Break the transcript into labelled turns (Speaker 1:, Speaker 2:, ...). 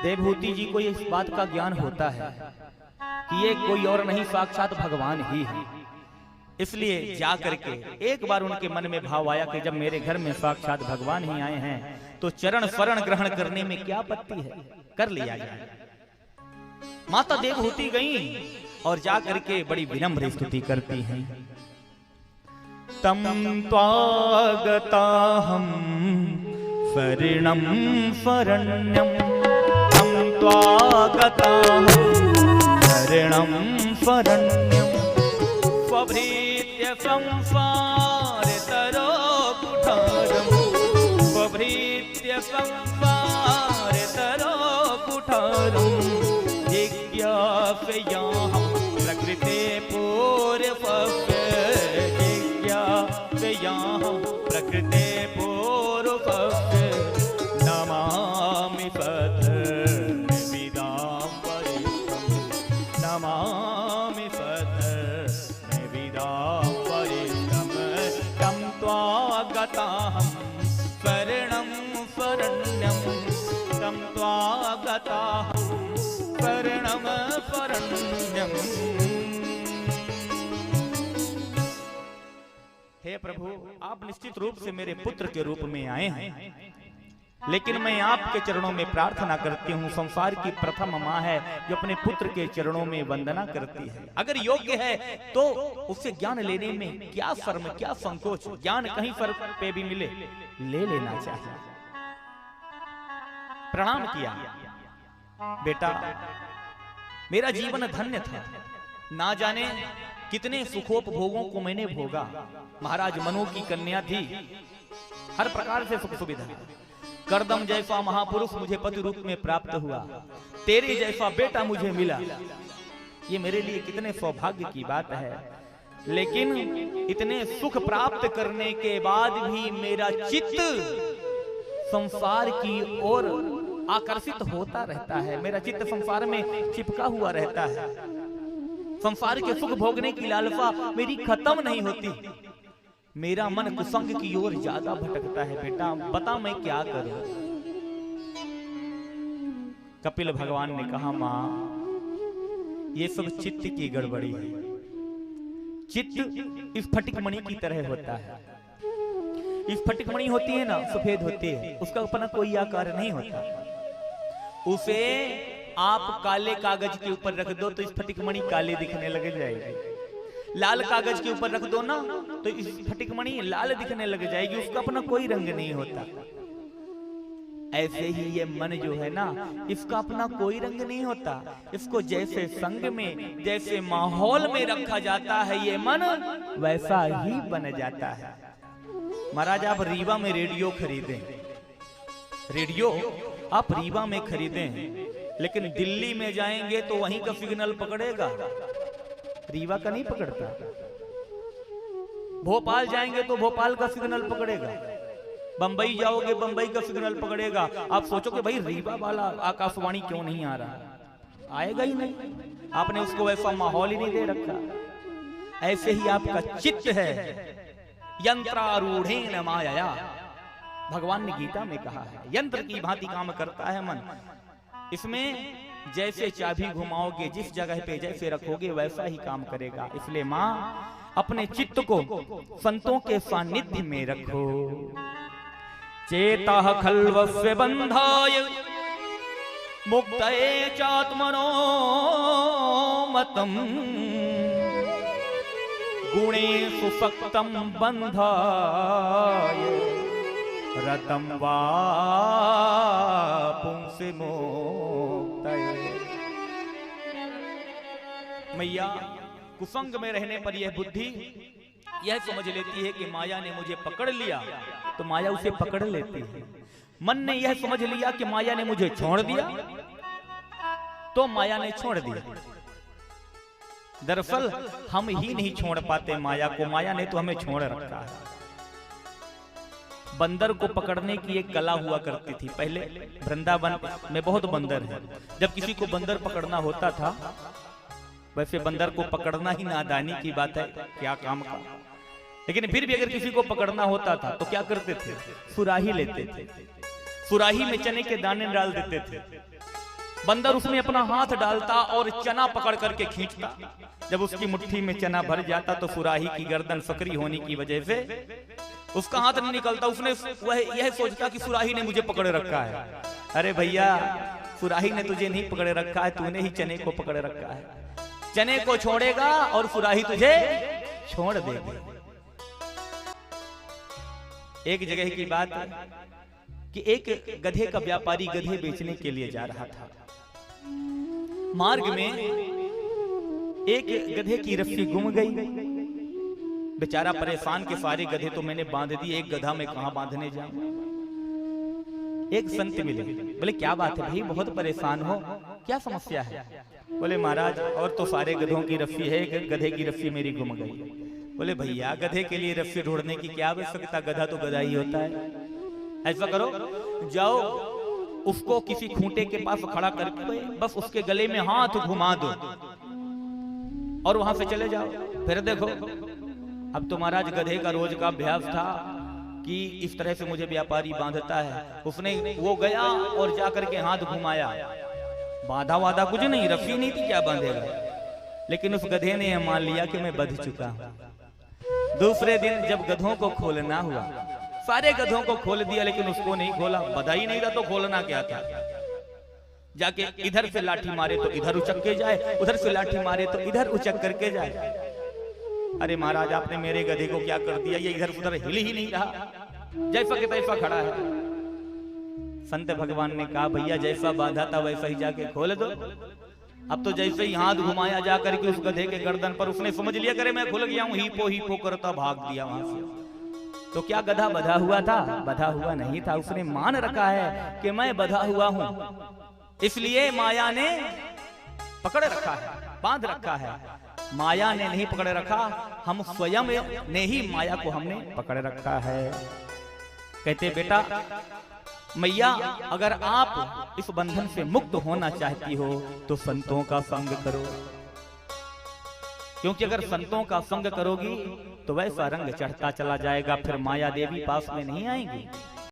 Speaker 1: देवहूति जी को इस बात का ज्ञान होता है कि ये कोई और नहीं साक्षात भगवान ही है। इसलिए जा करके एक बार उनके मन में भाव आया कि जब मेरे घर में साक्षात भगवान ही आए हैं तो चरण शरण ग्रहण करने में क्या आपत्ति है, कर लिया जाए। माता देवहूति गई और जा करके बड़ी विनम्र स्तुति करती हैं। तम त्वागता हम शरणं शरण्यं, तम त्वागता हम शरणं शरण्यं, स्वभृत्य संसार तरो कुठारं, स्वभृत्य संसार तरो कुठारं, जिज्ञासयाहं प्रकृते पूर्वस्य, जिज्ञासयाहं प्रकृते पूर्वस्य, नमामि सतर्विदां परितं, नमामि सतर्विदां परितं, तं त्वागताहं शरणं शरण्यं, तं त्वागताहं शरणं शरण्यं। हे प्रभु, आप निश्चित रूप से मेरे पुत्र के रूप में आए हैं, लेकिन मैं आपके चरणों में प्रार्थना करती हूँ। संसार की प्रथम माँ है जो अपने पुत्र के चरणों में वंदना करती है। अगर योग्य है तो उससे ज्ञान लेने में क्या शर्म, क्या संकोच। ज्ञान कहीं पर पे भी मिले ले लेना चाहिए। प्रणाम किया, बेटा मेरा जीवन धन्य था, ना जाने कितने सुखोपभोगों को मैंने भोगा। महाराज मनु की कन्या थी, हर प्रकार से सुख सुविधा। करदम जैसा महापुरुष मुझे पति रूप में प्राप्त हुआ, तेरे जैसा बेटा मुझे मिला, ये मेरे लिए कितने सौभाग्य की बात है। लेकिन इतने सुख प्राप्त करने के बाद भी मेरा चित्त संसार की ओर आकर्षित होता रहता है। मेरा चित्त संसार में चिपका हुआ रहता है। संसार के सुख भोगने की लालसा मेरी खत्म नहीं होती। मेरा मन कुसंग की ओर ज्यादा भटकता है। बेटा बता मैं क्या करूं। कपिल भगवान ने कहा, मां ये सब चित्त की गड़बड़ी है। चित्त इस फटिक मणि की तरह होता है। इस फटिक मणि होती है ना, सफेद होती है, उसका अपना कोई आकार नहीं होता। उसे आप काले कागज के ऊपर रख दो तो इस फटिक मणि काली दिखने लग जाएगी। लाल कागज के ऊपर रख दो ना तो इस फटिक मणि लाल दिखने लग जाएगी। उसका अपना कोई रंग नहीं होता। ऐसे ही ये मन जो है ना, इसका अपना कोई रंग नहीं होता। इसको जैसे संग में, जैसे माहौल में रखा जाता है, ये मन वैसा ही बन जाता है। महाराज आप रीवा में रेडियो खरीदें, रेडियो आप रीवा में खरीदें, लेकिन दिल्ली में जाएंगे तो वहीं का सिग्नल पकड़ेगा, रीवा का नहीं पकड़ता। भोपाल जाएंगे तो भोपाल का सिग्नल पकड़ेगा, बंबई जाओगे बंबई का सिग्नल पकड़ेगा। आप सोचोगे भाई रीवा वाला आकाशवाणी क्यों नहीं आ रहा, आएगा ही नहीं। आपने उसको वैसा माहौल ही नहीं दे रखा। ऐसे ही आपका चित्त है, यंत्रारूढ़ेन माया। भगवान ने गीता में कहा है, यंत्र की भांति काम करता है मन। इसमें जैसे चाबी घुमाओगे, जिस जगह पे जैसे रखोगे वैसा ही काम करेगा। इसलिए माँ अपने चित्त को संतों के सानिध्य में रखो। चेता खल्वस्य बंधाय मुक्तये चात्मनो मतम, गुणेषु सक्तं बंधाय रतम वा पुंसि मोक्तये। मैया कुसंग में रहने पर यह बुद्धि यह समझ लेती है कि माया ने मुझे पकड़ लिया, तो माया उसे पकड़ लेती है। मन ने यह समझ लिया कि माया ने मुझे छोड़ दिया, तो माया ने छोड़ दिया। दरअसल हम ही नहीं छोड़ पाते माया को, माया ने तो हमें छोड़ रखा है। बंदर को पकड़ने की एक कला हुआ करती थी पहले। वृंदावन में बहुत बंदर है। जब किसी को बंदर पकड़ना होता था, वैसे बंदर को पकड़ना ही नादानी की बात है, क्या काम का, लेकिन फिर भी अगर किसी को पकड़ना होता था तो क्या करते थे, सुराही लेते थे, सुराही में चने के दाने डाल देते थे, बंदर उसमें अपना हाथ डालता और चना पकड़ करके खींचता। जब उसकी मुट्ठी में चना भर जाता तो सुराही की गर्दन सकरी होने की वजह से उसका हाथ नहीं निकलता। उसने वह यह सोचता कि सुराही ने मुझे पकड़े रखा है। अरे भैया, सुराही ने तुझे नहीं पकड़े रखा है, तूने ही चने को पकड़े रखा है। चने को छोड़ेगा और सुराही तुझे छोड़ देगी। एक जगह की बात है कि एक गधे का व्यापारी गधे बेचने के लिए जा रहा था। मार्ग में एक गधे की रस्सी गुम गई। बेचारा परेशान के सारे गधे तो मैंने बांध दिए, एक गधा मैं कहां बांधने जाऊं। एक संत मिले, बोले क्या बात है भाई, बहुत परेशान हो, क्या समस्या है? बोले महाराज और तो सारे गधों की रस्सी है, गधे की रस्सी मेरी गुम गई। बोले भैया, गधे के लिए रस्सी ढूंढने की क्या आवश्यकता, गधा तो गधा ही होता है। ऐसा करो, जाओ उसको किसी खूंटे के पास खड़ा करके बस उसके गले में हाथ घुमा दो और वहां से चले जाओ। फिर देखो, अब तो महाराज गधे का रोज का अभ्यास था कि इस तरह से मुझे व्यापारी बांधता है। उसने वो गया और जाकर के हाथ घुमाया, बांधा वादा कुछ नहीं, रस्सी नहीं थी, क्या बांधेगा। लेकिन उस गधे ने यह मान लिया कि मैं बंध चुका हूं। दूसरे दिन जब गधों को खोलना हुआ, सारे गधों को खोल दिया लेकिन उसको नहीं खोला। बधा ही नहीं था तो खोलना क्या था। जाके इधर से लाठी मारे तो इधर उचक के जाए, उधर से लाठी मारे तो इधर उचक करके जाए। अरे महाराज, आपने मेरे गधे को क्या कर दिया, ये इधर उधर हिल ही नहीं रहा, जैसा कि तैसा खड़ा है। संत भगवान ने कहा भैया, जैसा बांधा था वैसा ही जाके खोल दो। अब तो जैसे ही हाथ घुमाया जाकर के उस गधे के गर्दन पर, उसने समझ लिया करे मैं खुल गया हूं, हीपो हीपो करता भाग दिया वहां से। तो क्या गधा बधा हुआ था? बधा हुआ नहीं था। उसने मान रखा है कि मैं बधा हुआ हूं, इसलिए माया ने पकड़ रखा है, बांध रखा है। माया ने नहीं पकड़ रखा, हम स्वयं ने ही माया को हमने पकड़ रखा है। कहते बेटा, मैया अगर आप इस बंधन से मुक्त होना चाहती हो तो संतों का संग करो, क्योंकि अगर संतों का संग करोगी तो वैसा रंग चढ़ता चला जाएगा, फिर माया देवी पास में नहीं आएंगी।